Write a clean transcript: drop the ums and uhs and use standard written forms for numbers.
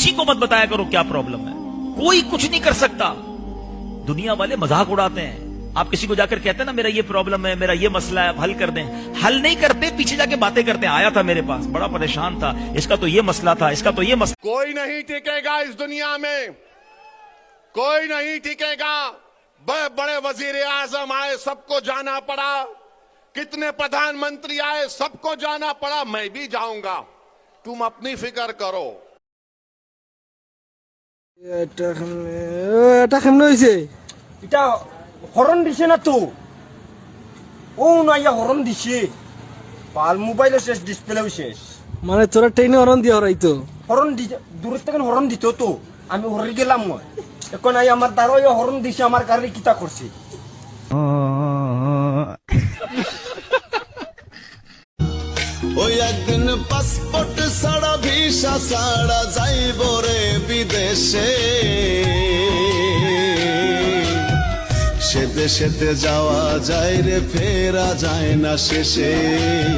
किसी को मत बताया करो क्या प्रॉब्लम है। कोई कुछ नहीं कर सकता। दुनिया वाले मजाक उड़ाते हैं। आप किसी को जाकर कहते हैं ना मेरा ये प्रॉब्लम है, मेरा ये मसला है, हल कर दें, हल नहीं करते, पीछे जाके बातें करते हैं। आया था मेरे पास, बड़ा परेशान था, इसका तो ये मसला था, इसका तो ये मसला। कोई नहीं टिकेगा इस दुनिया में, कोई नहीं टिकेगा। बड़े बड़े वजीर आजम आए, सबको जाना पड़ा। कितने प्रधानमंत्री आए, सबको जाना पड़ा। मैं भी जाऊंगा, तुम अपनी फिक्र करो। এটা কেমনে হয়েছে? এটা হরণ দিছে না তো, ও নাইয়া হরণ দিছে, পাল মোবাইলও শেষ, ডিসপ্লেও শেষ। মানে তোরা ট্রেনে হরন দিয়ে হরাইতো? হরণ দিছে, দূর থেকে হরণ দিত তো, আমি হরে গেলাম। মই এখন আই আমার দ্বারা হরণ দিছে, আমার গাড়ি কিতা করছে। ওই একদিন পাসপোর্ট ছাড়া ভিসা ছাড়া যাইব রে বিদেশে, সে দেশেতে যাওয়া যায় রে, ফেরা যায় না শেষে।